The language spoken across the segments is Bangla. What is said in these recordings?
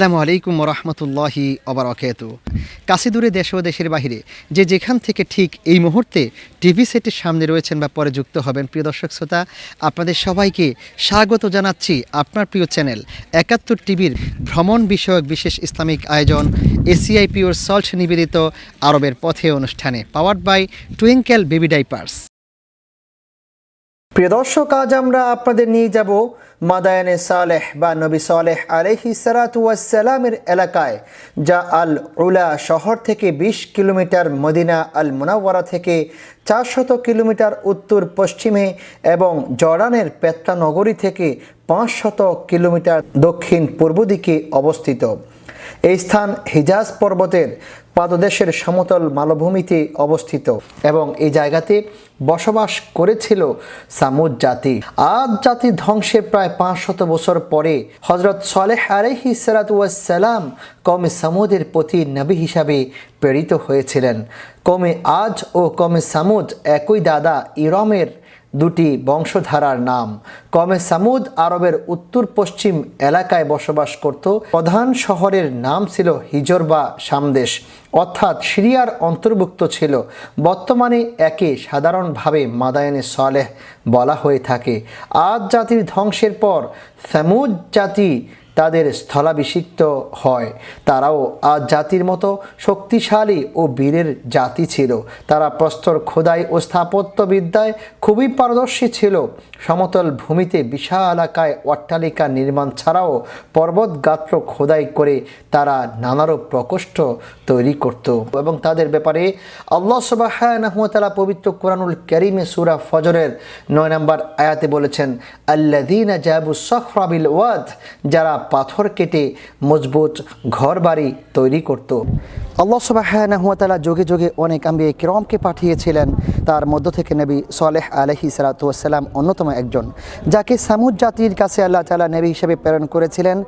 আসসালামু আলাইকুম ওরহমতুল্লাহি ওবারাকাতু। কাছে দূরে দেশ ও দেশের বাহিরে যে যেখান থেকে ঠিক এই মুহূর্তে টিভি সেটের সামনে রয়েছেন বা পরে যুক্ত হবেন, প্রিয় দর্শক শ্রোতা, আপনাদের সবাইকে স্বাগত জানাচ্ছি আপনার প্রিয় চ্যানেল ৭১ টিভির ভ্রমণ বিষয়ক বিশেষ ইসলামিক আয়োজন এসিআই পিওর সল্ট নিবেদিত আরবের পথে অনুষ্ঠানে, powered by twinkle baby diapers. প্রিয় দর্শক, আজ আমরা আপনাদের নিয়ে যাব মাদায়ানে সালেহ বা নবী সালেহ আলাইহিস সালাতু ওয়াস সালামের এলাকায়, যা আল উলা শহর থেকে ২০ কিলোমিটার, মদিনা আল মুনাওয়ারা থেকে ৪০০ কিলোমিটার উত্তর পশ্চিমে এবং জর্ডানের পেত্রা নগরী থেকে ৫০০ কিলোমিটার দক্ষিণ পূর্ব দিকে অবস্থিত। এই স্থান হিজাজ পর্বতের পাদদেশের সমতল মালভূমিতে অবস্থিত এবং এই জায়গাতে বসবাস করেছিল সামুদ জাতি। আদ জাতি ধ্বংসের প্রায় ৫০০ বছর পরে হযরত সালেহ আলাইহিস সালাতু ওয়াস সালাম কওমে সামুদের প্রতি নবী হিসাবে প্রেরিত হয়েছিলেন। কওমে আজ ও কওমে সামুদ একই দাদা ইরমের দুটি বংশধারার নাম। কওমে সামুদ আরবের উত্তর পশ্চিম এলাকায় বসবাস করত। প্রধান শহরের নাম ছিল হিজর বা সামদেশ, অর্থাৎ সিরিয়ার অন্তর্ভুক্ত ছিল। বর্তমানে একে সাধারণভাবে মাদায়ানে সালেহ বলা হয়ে থাকে। আদ জাতির ধ্বংসের পর সামুদ জাতি তাদের স্থলাভিষিক্ত হয়। তারাও আজ জাতির মতো শক্তিশালী ও বীরের জাতি ছিল। তারা প্রস্তর খোদাই ও স্থাপত্যবিদ্যায় খুবই পারদর্শী ছিল। সমতল ভূমিতে বিশাল এলাকায় অট্টালিকা নির্মাণ ছাড়াও পর্বত গাত্র খোদাই করে তারা নানারূপ প্রকোষ্ঠ তৈরি করত এবং তাদের ব্যাপারে আল্লাহ সুবহানাহু ওয়া তাআলা পবিত্র কোরআনুল কারীমে সূরা ফজরের ৯ নম্বর আয়াতে বলেছেন, আল্লাযীনা জাবুস সখরা বিল ওয়াদ, যারা পাথর কেটে মজবুত ঘরবাড়ি তৈরি করত। আল্লাহ সুবহানাহু ওয়া তাআলা যুগে যুগে অনেক আম্বিয়া কিরামকে পাঠিয়েছিলেন। তার মধ্য থেকে নবী সালেহ আলাইহিস সালাতু ওয়াস সালাম অন্যতম একজন, যাকে সামুদ জাতির কাছে আল্লাহ তাআলা নবী হিসেবে প্রেরণ করেছিলেন।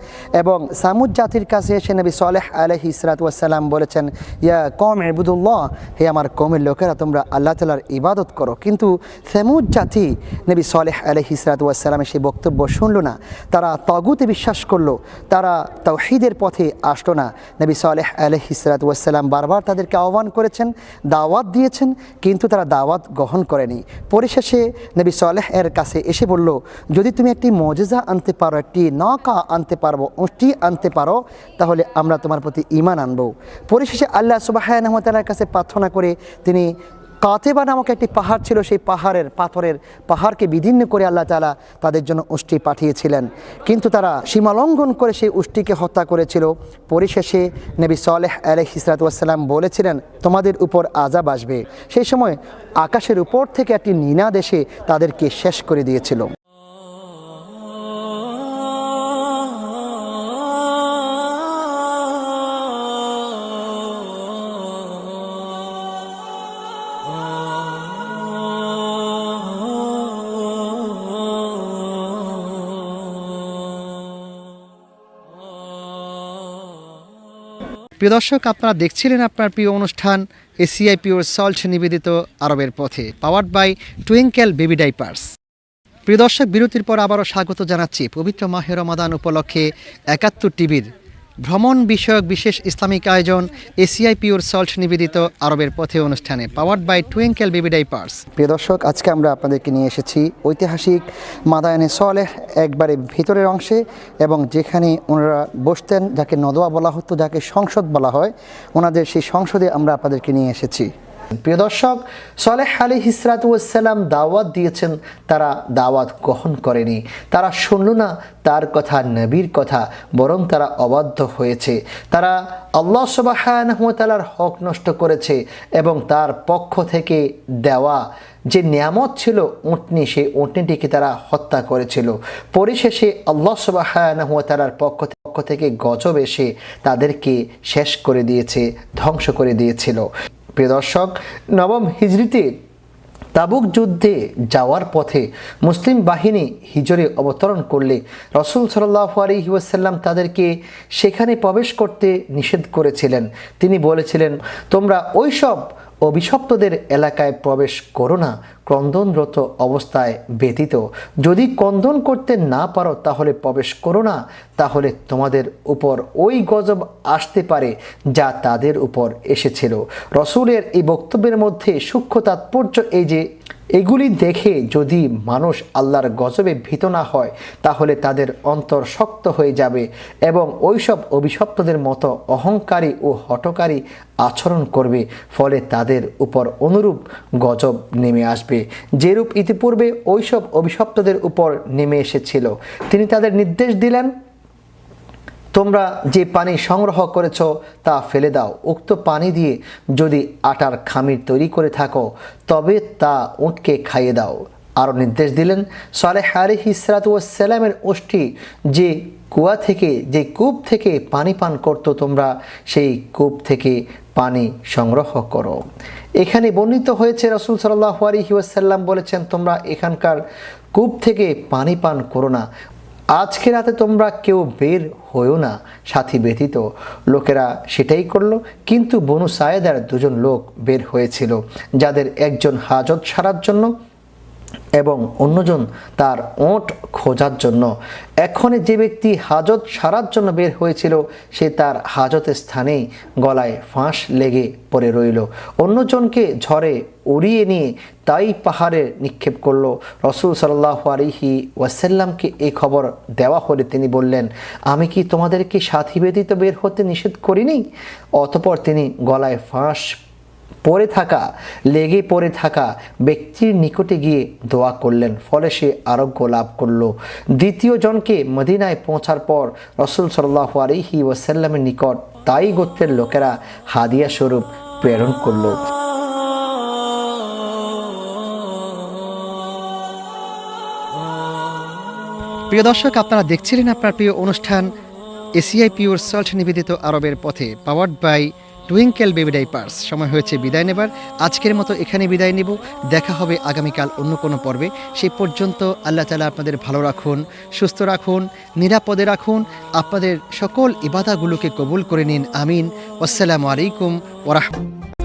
এবং সামুদ জাতির কাছে এসে নবী সালেহ আলাইহিস সালাতু ওয়াস সালাম বলেছেন, ইয়া কওম ইবুদুল্লাহ, হে আমার কওমের লোকেরা, তোমরা আল্লাহ তাআলার ইবাদত করো। কিন্তু সামুদ জাতি নবী সালেহ আলাইহিস সালাতু ওয়াস সালামের সেই বক্তব্য শুনল না। তারা তাগুতে বিশ্বাস করলো, তারা তাওহীদের পথে আসলো না। নবী সালেহ আলাইহিস সালাতু ওয়াস সালাম বারবার তাদেরকে আহ্বান করেছেন, দাওয়াত দিয়েছেন, কিন্তু তারা দাওয়াত গ্রহণ করেনি। পরিশেষে নবী সালেহ এর কাছে এসে বলল, যদি তুমি একটি মুজিজা আনতে পারো, একটি নৌকা আনতে পারবো, উটটি আনতে পারো, তাহলে আমরা তোমার প্রতি ঈমান আনবো। পরিশেষে আল্লাহ সুবহানাহু ওয়া তাআলার কাছে প্রার্থনা করে তিনি কাতেবা নামক একটি পাহাড় ছিল, সেই পাথরের পাহাড়কে বিদীর্ণ করে আল্লাহ তাআলা তাদের জন্য উষ্ট্রি পাঠিয়েছিলেন। কিন্তু তারা সীমালঙ্ঘন করে সেই উষ্ট্রিকে হত্যা করেছিল। পরিশেষে নবী সালেহ আলাইহিস সালাতু ওয়াস সালাম বলেছিলেন, তোমাদের উপর আযাব আসবে। সেই সময় আকাশের উপর থেকে একটি নিনাদ এসে তাদেরকে শেষ করে দিয়েছিল। প্রিয় দর্শক, আপনারা দেখছিলেন আপনার প্রিয় অনুষ্ঠান এসিআই পিওর সল্ট নিবেদিত আরবের পথে, powered by twinkle baby diapers. প্রিয় দর্শক, বিরতির পর আবারও স্বাগত জানাচ্ছি পবিত্র মাহে রমাদান উপলক্ষে ৭১ টিভির ভ্রমণ বিষয়ক বিশেষ ইসলামিক আয়োজন এসিআই পিওর সল্ট নিবেদিত আরবের পথে অনুষ্ঠানে, powered by twinkle baby diapers. প্রিয় দর্শক, আজকে আমরা আপনাদেরকে নিয়ে এসেছি ঐতিহাসিক মাদায়ানে সালেহ একবারে ভিতরের অংশে, এবং যেখানে ওনারা বসতেন, যাকে নদওয়া বলা হতো, যাকে সংসদ বলা হয়, ওনাদের সেই সংসদে আমরা আপনাদেরকে নিয়ে এসেছি। প্রিয় দর্শক, সালেহ আলাইহিস সালাতু ওয়াস সালাম দাওয়াত দিয়েছেন, তারা দাওয়াত গ্রহণ করেনি। তারা শুনল না তার কথা, নবীর কথা, বরং তারা অবাধ্য হয়েছে। তারা আল্লাহ সুবহানাহু ওয়া তাআলার হক নষ্ট করেছে এবং তার পক্ষ থেকে দেওয়া যে নিয়ামত ছিল উটনি, সেই উটনিটিকে তারা হত্যা করেছিল। পরিশেষে আল্লাহ সুবহানাহু ওয়া তাআলার পক্ষ থেকে গজব এসে তাদেরকে শেষ করে দিয়েছে, ধ্বংস করে দিয়েছিল। প্রিয় দর্শক, নবম হিজরিতে তাবুক যুদ্ধে যাওয়ার পথে মুসলিম বাহিনী হিজরে অবতরণ করলে রাসূল সাল্লাল্লাহু আলাইহি ওয়াসাল্লাম তাদেরকে সেখানে প্রবেশ করতে নিষেধ করেছিলেন। তিনি বলেছিলেন, তোমরা ওইসব অভিশপ্তদের এলাকায় প্রবেশ করো না, ক্রন্দনরত অবস্থায় ব্যতীত। যদি ক্রন্দন করতে না পারো তাহলে প্রবেশ করো না, তাহলে তোমাদের উপর ওই গজব আসতে পারে যা তাদের উপর এসেছিল। রসূলের এই বক্তব্যের মধ্যে সূক্ষ্ম তাৎপর্য এই যে এগুলি দেখে যদি মানুষ আল্লাহর গজবে ভীত না হয় তাহলে তাদের অন্তর শক্ত হয়ে যাবে এবং ওইসব অভিশপ্তদের মতো অহংকারী ও হঠকারী আচরণ করবে, ফলে তাদের উপর অনুরূপ গজব নেমে আসবে যেরূপ ইতিপূর্বে ওইসব অভিশপ্তদের উপর নেমে এসেছিল। তিনি তাদের নির্দেশ দিলেন, তোমরা যে পানি সংগ্রহ করেছ তা ফেলে দাও। উক্ত পানি দিয়ে যদি আটার খামির তৈরি করে থাকো তবে তা উটকে খাইয়ে দাও। আরও নির্দেশ দিলেন, সালেহ আলাইহিস সালাতু ওয়াস সালামের ওষ্ঠী যে কুয়া থেকে, যে কূপ থেকে পানি পান করত, তোমরা সেই কূপ থেকে পানি সংগ্রহ করো। এখানে বর্ণিত হয়েছে রাসূল সাল্লাল্লাহু আলাইহি ওয়াসাল্লাম বলেছেন, তোমরা এখানকার কূপ থেকে পানি পান করো না। আজকে রাতে তোমরা কেউ বের হয়েও না, সাথী ব্যতীত। লোকেরা সেটাই করলো, কিন্তু বনু সায়েদার দুজন লোক বের হয়েছিল, যাদের একজন হাজত সারার জন্য এবং অন্যজন তার ওঁট খোঁজার জন্য। এক্ষণে যে ব্যক্তি হাজত সারার জন্য বের হয়েছিল সে তার হাজতের স্থানেই গলায় ফাঁস লেগে পড়ে রইল। অন্যজনকে ঝড়ে উড়িয়ে নিয়ে তাই পাহাড়ে নিক্ষেপ করলো। রসূল সাল্লাল্লাহু আলাইহি ওয়াসাল্লামকে এই খবর দেওয়া হলে তিনি বললেন, আমি কি তোমাদেরকে সাথী ব্যতীত বের হতে নিষেধ করিনি? অতঃপর তিনি গলায় ফাঁস লেগে পড়ে থাকা ব্যক্তির নিকটে গিয়ে দোয়া করলেন, ফলে সে আরোগ্য লাভ করল। দ্বিতীয় জনকে মদিনায় পৌঁছার পর রসূল সাল্লাল্লাহু আলাইহি ওয়াসাল্লামের নিকট তাই গোত্রের লোকেরা হাদিয়া স্বরূপ প্রেরণ করল। প্রিয় দর্শক, আপনারা দেখছিলেন আপনার প্রিয় অনুষ্ঠান এসিআই পিওর সল্ট নিবেদিত আরবের পথে, powered by twinkle baby diapers. সময় হয়েছে বিদায় নেবার। আজকের মতো এখানে বিদায় নেব। দেখা হবে আগামীকাল অন্য কোনো পর্বে। সেই পর্যন্ত আল্লাহ তাআলা আপনাদের ভালো রাখুন, সুস্থ রাখুন, নিরাপদে রাখুন। আপনাদের সকল ইবাদাগুলোকে কবুল করে নিন। আমিন। আসসালামু আলাইকুম ওয়া রাহমাতুল্লাহ।